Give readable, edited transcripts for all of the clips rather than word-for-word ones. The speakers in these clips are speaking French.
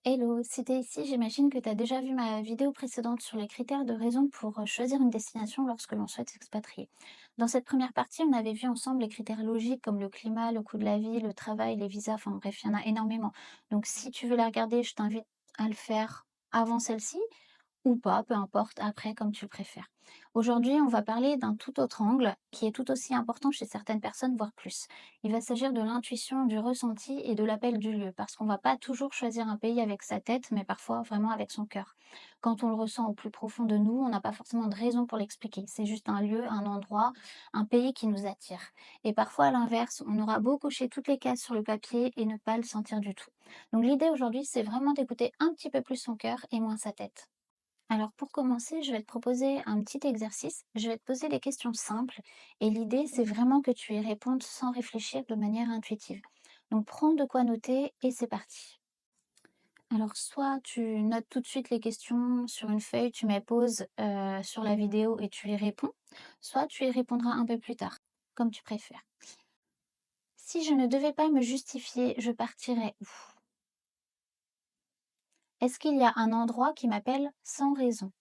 Hello, si t'es ici, j'imagine que tu as déjà vu ma vidéo précédente sur les critères de raison pour choisir une destination lorsque l'on souhaite s'expatrier. Dans cette première partie, on avait vu ensemble les critères logiques comme le climat, le coût de la vie, le travail, les visas, enfin bref, il y en a énormément. Donc si tu veux la regarder, je t'invite à le faire avant celle-ci ou pas, peu importe, après comme tu préfères. Aujourd'hui, on va parler d'un tout autre angle qui est tout aussi important chez certaines personnes, voire plus. Il va s'agir de l'intuition, du ressenti et de l'appel du lieu, parce qu'on va pas toujours choisir un pays avec sa tête, mais parfois vraiment avec son cœur. Quand on le ressent au plus profond de nous, on n'a pas forcément de raison pour l'expliquer. C'est juste un lieu, un endroit, un pays qui nous attire. Et parfois, à l'inverse, on aura beau cocher toutes les cases sur le papier et ne pas le sentir du tout. Donc l'idée aujourd'hui, c'est vraiment d'écouter un petit peu plus son cœur et moins sa tête. Alors pour commencer, je vais te proposer un petit exercice. Je vais te poser des questions simples et l'idée, c'est vraiment que tu y répondes sans réfléchir de manière intuitive. Donc prends de quoi noter et c'est parti. Alors soit tu notes tout de suite les questions sur une feuille, tu mets pause sur la vidéo et tu y réponds, soit tu y répondras un peu plus tard, comme tu préfères. Si je ne devais pas me justifier, je partirais où? Est-ce qu'il y a un endroit qui m'appelle sans raison?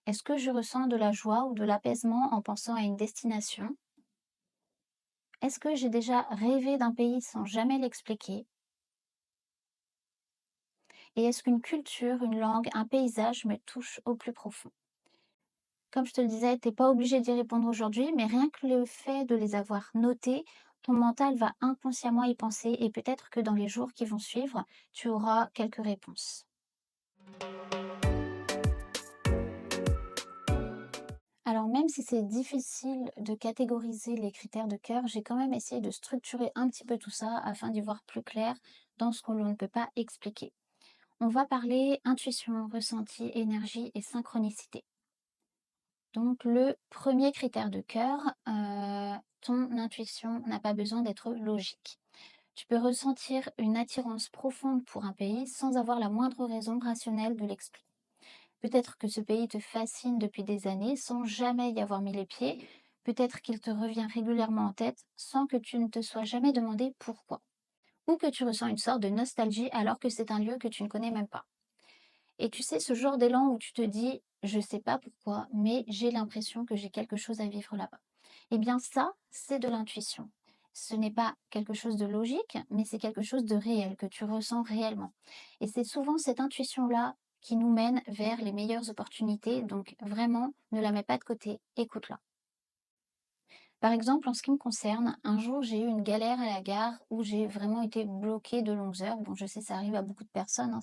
Est-ce que je ressens de la joie ou de l'apaisement en pensant à une destination? Est-ce que j'ai déjà rêvé d'un pays sans jamais l'expliquer? Et est-ce qu'une culture, une langue, un paysage me touche au plus profond? Comme je te le disais, t'es pas obligé d'y répondre aujourd'hui, mais rien que le fait de les avoir notés, ton mental va inconsciemment y penser et peut-être que dans les jours qui vont suivre, tu auras quelques réponses. Alors même si c'est difficile de catégoriser les critères de cœur, j'ai quand même essayé de structurer un petit peu tout ça afin d'y voir plus clair dans ce que l'on ne peut pas expliquer. On va parler intuition, ressenti, énergie et synchronicité. Donc le premier critère de cœur, ton intuition n'a pas besoin d'être logique. Tu peux ressentir une attirance profonde pour un pays sans avoir la moindre raison rationnelle de l'expliquer. Peut-être que ce pays te fascine depuis des années sans jamais y avoir mis les pieds. Peut-être qu'il te revient régulièrement en tête sans que tu ne te sois jamais demandé pourquoi. Ou que tu ressens une sorte de nostalgie alors que c'est un lieu que tu ne connais même pas. Et tu sais, ce genre d'élan où tu te dis, je sais pas pourquoi, mais j'ai l'impression que j'ai quelque chose à vivre là-bas. Eh bien ça, c'est de l'intuition. Ce n'est pas quelque chose de logique, mais c'est quelque chose de réel, que tu ressens réellement. Et c'est souvent cette intuition-là qui nous mène vers les meilleures opportunités. Donc vraiment, ne la mets pas de côté, écoute-la. Par exemple, en ce qui me concerne, un jour j'ai eu une galère à la gare où j'ai vraiment été bloquée de longues heures. Bon, je sais, ça arrive à beaucoup de personnes, hein,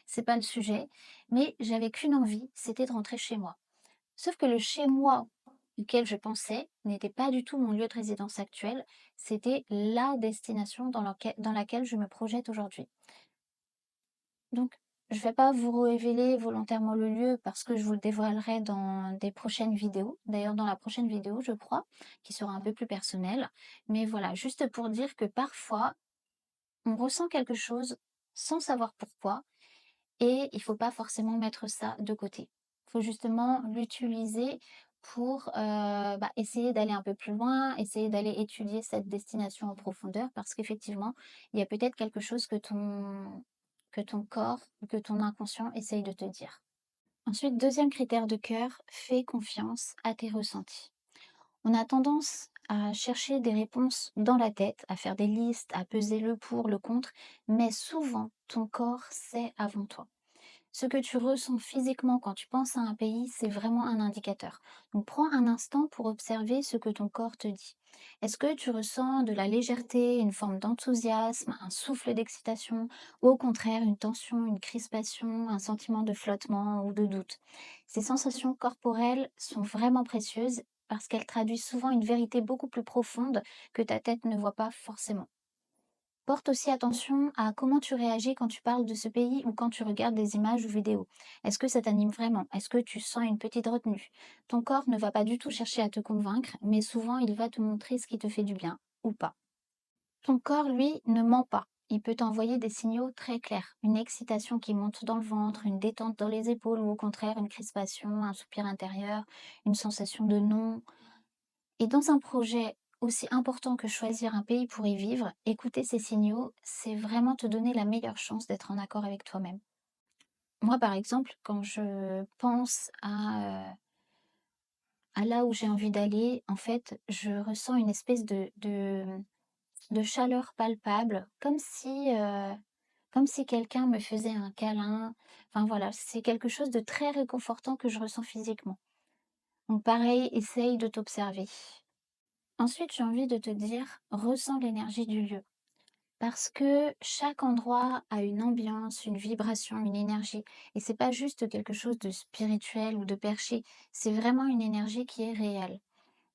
c'est pas le sujet. Mais j'avais qu'une envie, c'était de rentrer chez moi. Sauf que le chez moi auquel je pensais n'était pas du tout mon lieu de résidence actuel. C'était la destination dans laquelle je me projette aujourd'hui. Donc, je ne vais pas vous révéler volontairement le lieu parce que je vous le dévoilerai dans des prochaines vidéos. D'ailleurs, dans la prochaine vidéo, je crois, qui sera un peu plus personnelle. Mais voilà, juste pour dire que parfois, on ressent quelque chose sans savoir pourquoi et il faut pas forcément mettre ça de côté. Il faut justement l'utiliser pour essayer d'aller un peu plus loin, essayer d'aller étudier cette destination en profondeur parce qu'effectivement, il y a peut-être quelque chose que ton corps ou que ton inconscient essaye de te dire. Ensuite, deuxième critère de cœur, fais confiance à tes ressentis. On a tendance à chercher des réponses dans la tête, à faire des listes, à peser le pour, le contre, mais souvent, ton corps sait avant toi. Ce que tu ressens physiquement quand tu penses à un pays, c'est vraiment un indicateur. Donc prends un instant pour observer ce que ton corps te dit. Est-ce que tu ressens de la légèreté, une forme d'enthousiasme, un souffle d'excitation, ou au contraire une tension, une crispation, un sentiment de flottement ou de doute? Ces sensations corporelles sont vraiment précieuses parce qu'elles traduisent souvent une vérité beaucoup plus profonde que ta tête ne voit pas forcément. Porte aussi attention à comment tu réagis quand tu parles de ce pays ou quand tu regardes des images ou vidéos. Est-ce que ça t'anime vraiment? Est-ce que tu sens une petite retenue? Ton corps ne va pas du tout chercher à te convaincre, mais souvent il va te montrer ce qui te fait du bien ou pas. Ton corps, lui, ne ment pas. Il peut t'envoyer des signaux très clairs. Une excitation qui monte dans le ventre, une détente dans les épaules ou au contraire une crispation, un soupir intérieur, une sensation de non. Et dans un projet Aussi important que choisir un pays pour y vivre, écouter ces signaux, c'est vraiment te donner la meilleure chance d'être en accord avec toi-même. Moi, par exemple, quand je pense à là où j'ai envie d'aller, en fait, je ressens une espèce de chaleur palpable, comme si quelqu'un me faisait un câlin. Enfin voilà, c'est quelque chose de très réconfortant que je ressens physiquement. Donc pareil, essaye de t'observer. Ensuite, j'ai envie de te dire, ressens l'énergie du lieu. Parce que chaque endroit a une ambiance, une vibration, une énergie. Et c'est pas juste quelque chose de spirituel ou de perché, c'est vraiment une énergie qui est réelle.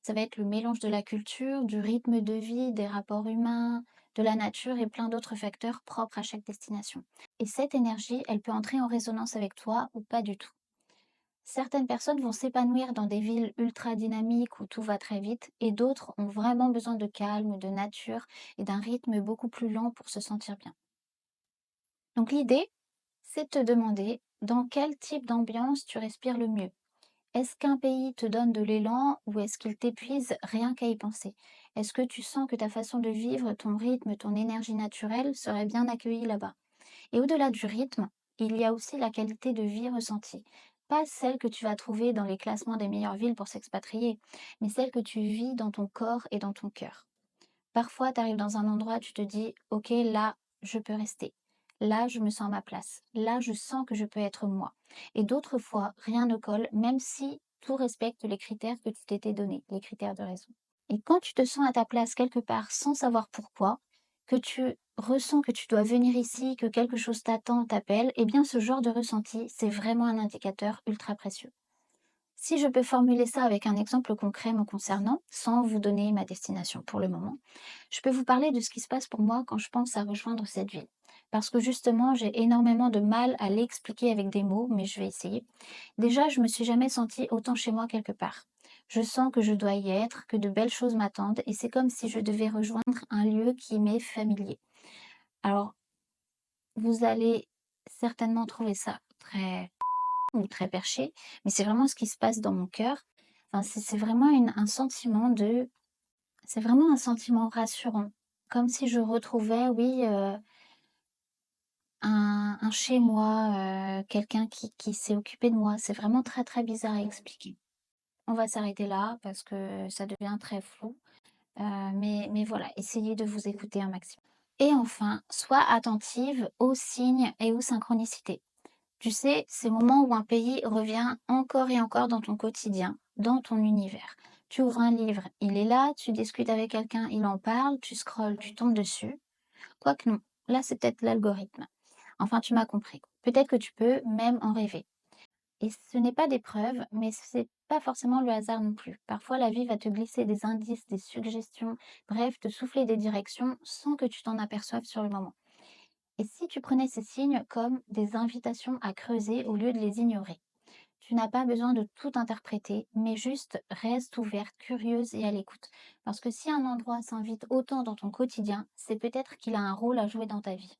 Ça va être le mélange de la culture, du rythme de vie, des rapports humains, de la nature et plein d'autres facteurs propres à chaque destination. Et cette énergie, elle peut entrer en résonance avec toi ou pas du tout. Certaines personnes vont s'épanouir dans des villes ultra dynamiques où tout va très vite et d'autres ont vraiment besoin de calme, de nature et d'un rythme beaucoup plus lent pour se sentir bien. Donc l'idée, c'est de te demander dans quel type d'ambiance tu respires le mieux. Est-ce qu'un pays te donne de l'élan ou est-ce qu'il t'épuise rien qu'à y penser? Est-ce que tu sens que ta façon de vivre, ton rythme, ton énergie naturelle serait bien accueillie là-bas? Et au-delà du rythme, il y a aussi la qualité de vie ressentie. Pas celle que tu vas trouver dans les classements des meilleures villes pour s'expatrier, mais celle que tu vis dans ton corps et dans ton cœur. Parfois, tu arrives dans un endroit, tu te dis, OK, là, je peux rester. Là, je me sens à ma place. Là, je sens que je peux être moi. Et d'autres fois, rien ne colle, même si tout respecte les critères que tu t'étais donnés, les critères de raison. Et quand tu te sens à ta place quelque part sans savoir pourquoi, que tu ressens que tu dois venir ici, que quelque chose t'attend, t'appelle, eh bien ce genre de ressenti, c'est vraiment un indicateur ultra précieux. Si je peux formuler ça avec un exemple concret me concernant, sans vous donner ma destination pour le moment, je peux vous parler de ce qui se passe pour moi quand je pense à rejoindre cette ville. Parce que justement, j'ai énormément de mal à l'expliquer avec des mots, mais je vais essayer. Déjà, je me suis jamais sentie autant chez moi quelque part. Je sens que je dois y être, que de belles choses m'attendent, et c'est comme si je devais rejoindre un lieu qui m'est familier. Alors, vous allez certainement trouver ça très ou très perché, mais c'est vraiment ce qui se passe dans mon cœur. Enfin, c'est vraiment un sentiment c'est vraiment un sentiment rassurant. Comme si je retrouvais, oui, un chez moi, quelqu'un qui s'est occupé de moi. C'est vraiment très, très bizarre à expliquer. On va s'arrêter là parce que ça devient très flou. Mais voilà, essayez de vous écouter un maximum. Et enfin, sois attentive aux signes et aux synchronicités. Tu sais, ces moments où un pays revient encore et encore dans ton quotidien, dans ton univers. Tu ouvres un livre, il est là, tu discutes avec quelqu'un, il en parle, tu scrolles, tu tombes dessus. Quoique non, là c'est peut-être l'algorithme. Enfin, tu m'as compris. Peut-être que tu peux même en rêver. Et ce n'est pas des preuves, mais c'est pas forcément le hasard non plus. Parfois, la vie va te glisser des indices, des suggestions, bref, te souffler des directions sans que tu t'en aperçoives sur le moment. Et si tu prenais ces signes comme des invitations à creuser au lieu de les ignorer? Tu n'as pas besoin de tout interpréter, mais juste reste ouverte, curieuse et à l'écoute. Parce que si un endroit s'invite autant dans ton quotidien, c'est peut-être qu'il a un rôle à jouer dans ta vie.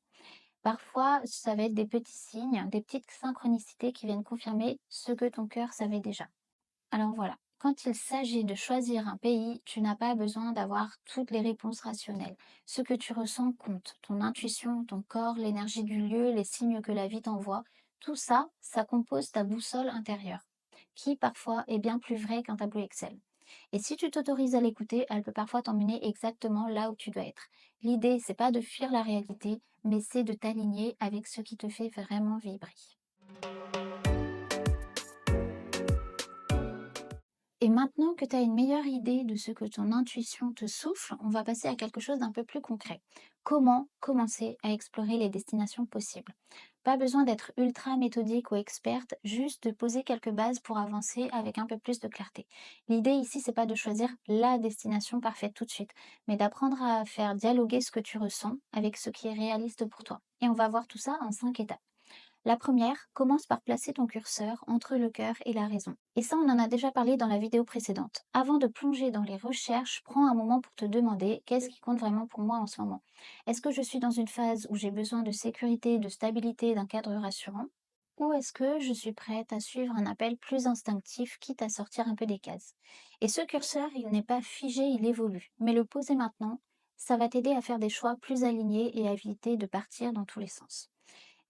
Parfois, ça va être des petits signes, des petites synchronicités qui viennent confirmer ce que ton cœur savait déjà. Alors voilà, quand il s'agit de choisir un pays, tu n'as pas besoin d'avoir toutes les réponses rationnelles. Ce que tu ressens compte, ton intuition, ton corps, l'énergie du lieu, les signes que la vie t'envoie, tout ça, ça compose ta boussole intérieure, qui parfois est bien plus vraie qu'un tableau Excel. Et si tu t'autorises à l'écouter, elle peut parfois t'emmener exactement là où tu dois être. L'idée, c'est pas de fuir la réalité, mais c'est de t'aligner avec ce qui te fait vraiment vibrer. Et maintenant que tu as une meilleure idée de ce que ton intuition te souffle, on va passer à quelque chose d'un peu plus concret. Comment commencer à explorer les destinations possibles? Pas besoin d'être ultra méthodique ou experte, juste de poser quelques bases pour avancer avec un peu plus de clarté. L'idée ici, c'est pas de choisir la destination parfaite tout de suite, mais d'apprendre à faire dialoguer ce que tu ressens avec ce qui est réaliste pour toi. Et on va voir tout ça en 5 étapes. La première, commence par placer ton curseur entre le cœur et la raison. Et ça, on en a déjà parlé dans la vidéo précédente. Avant de plonger dans les recherches, prends un moment pour te demander qu'est-ce qui compte vraiment pour moi en ce moment. Est-ce que je suis dans une phase où j'ai besoin de sécurité, de stabilité, d'un cadre rassurant? Ou est-ce que je suis prête à suivre un appel plus instinctif, quitte à sortir un peu des cases? Et ce curseur, il n'est pas figé, il évolue. Mais le poser maintenant, ça va t'aider à faire des choix plus alignés et à éviter de partir dans tous les sens.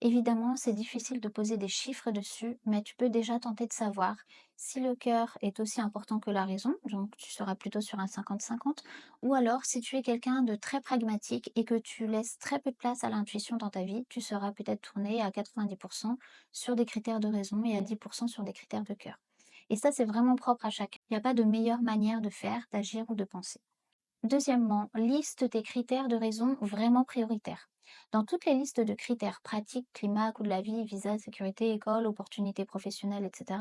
Évidemment, c'est difficile de poser des chiffres dessus, mais tu peux déjà tenter de savoir si le cœur est aussi important que la raison, donc tu seras plutôt sur un 50-50, ou alors si tu es quelqu'un de très pragmatique et que tu laisses très peu de place à l'intuition dans ta vie, tu seras peut-être tourné à 90% sur des critères de raison et à 10% sur des critères de cœur. Et ça, c'est vraiment propre à chacun. Il n'y a pas de meilleure manière de faire, d'agir ou de penser. Deuxièmement, liste tes critères de raison vraiment prioritaires. Dans toutes les listes de critères pratiques, climat, coût de la vie, visa, sécurité, école, opportunités professionnelles, etc.,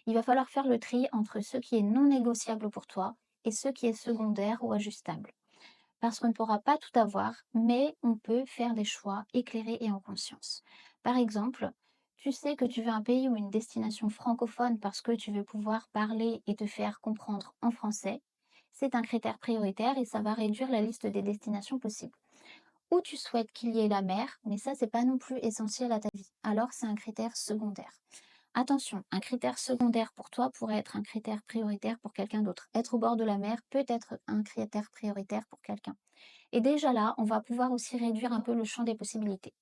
il va falloir faire le tri entre ce qui est non négociable pour toi et ce qui est secondaire ou ajustable. Parce qu'on ne pourra pas tout avoir, mais on peut faire des choix éclairés et en conscience. Par exemple, tu sais que tu veux un pays ou une destination francophone parce que tu veux pouvoir parler et te faire comprendre en français. C'est un critère prioritaire et ça va réduire la liste des destinations possibles. Ou tu souhaites qu'il y ait la mer, mais ça, c'est pas non plus essentiel à ta vie. Alors, c'est un critère secondaire. Attention, un critère secondaire pour toi pourrait être un critère prioritaire pour quelqu'un d'autre. Être au bord de la mer peut être un critère prioritaire pour quelqu'un. Et déjà là, on va pouvoir aussi réduire un peu le champ des possibilités.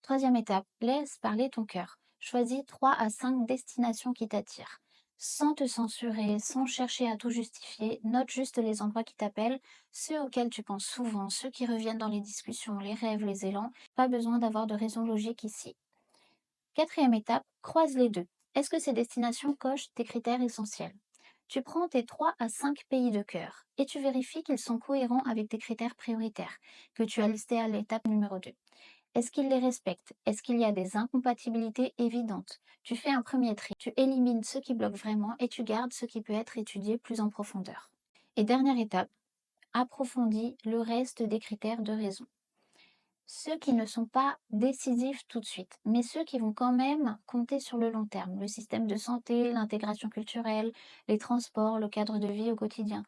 Troisième étape, laisse parler ton cœur. Choisis 3 à 5 destinations qui t'attirent. Sans te censurer, sans chercher à tout justifier, note juste les endroits qui t'appellent, ceux auxquels tu penses souvent, ceux qui reviennent dans les discussions, les rêves, les élans. Pas besoin d'avoir de raison logique ici. Quatrième étape, croise les deux. Est-ce que ces destinations cochent tes critères essentiels? Tu prends tes 3 à 5 pays de cœur et tu vérifies qu'ils sont cohérents avec tes critères prioritaires que tu as listés à l'étape numéro 2. Est-ce qu'ils les respectent? Est-ce qu'il y a des incompatibilités évidentes? Tu fais un premier tri, tu élimines ce qui bloque vraiment et tu gardes ce qui peut être étudié plus en profondeur. Et dernière étape, approfondis le reste des critères de raison. Ceux qui ne sont pas décisifs tout de suite, mais ceux qui vont quand même compter sur le long terme. Le système de santé, l'intégration culturelle, les transports, le cadre de vie au quotidien.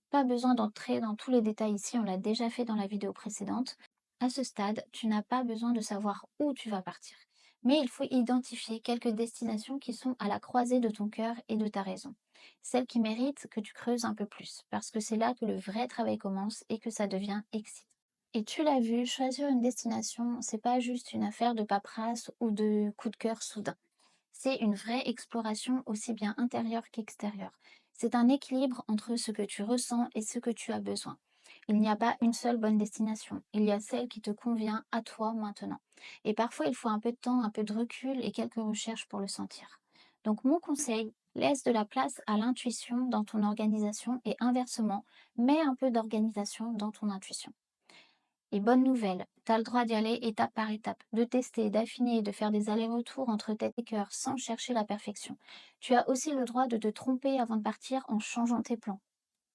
Pas besoin d'entrer dans tous les détails ici, on l'a déjà fait dans la vidéo précédente. À ce stade, tu n'as pas besoin de savoir où tu vas partir. Mais il faut identifier quelques destinations qui sont à la croisée de ton cœur et de ta raison. Celles qui méritent que tu creuses un peu plus, parce que c'est là que le vrai travail commence et que ça devient excitant. Et tu l'as vu, choisir une destination, c'est pas juste une affaire de paperasse ou de coup de cœur soudain. C'est une vraie exploration aussi bien intérieure qu'extérieure. C'est un équilibre entre ce que tu ressens et ce que tu as besoin. Il n'y a pas une seule bonne destination, il y a celle qui te convient à toi maintenant. Et parfois, il faut un peu de temps, un peu de recul et quelques recherches pour le sentir. Donc mon conseil, laisse de la place à l'intuition dans ton organisation et inversement, mets un peu d'organisation dans ton intuition. Et bonne nouvelle, tu as le droit d'y aller étape par étape, de tester, d'affiner, de faire des allers-retours entre tête et cœur sans chercher la perfection. Tu as aussi le droit de te tromper avant de partir en changeant tes plans.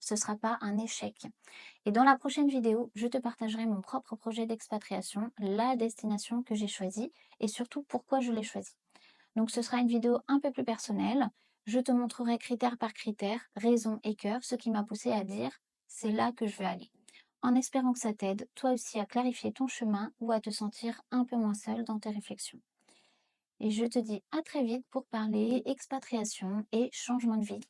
Ce ne sera pas un échec. Et dans la prochaine vidéo, je te partagerai mon propre projet d'expatriation, la destination que j'ai choisie et surtout pourquoi je l'ai choisie. Donc ce sera une vidéo un peu plus personnelle. Je te montrerai critère par critère, raison et cœur, ce qui m'a poussé à dire c'est là que je veux aller. En espérant que ça t'aide, toi aussi, à clarifier ton chemin ou à te sentir un peu moins seul dans tes réflexions. Et je te dis à très vite pour parler expatriation et changement de vie.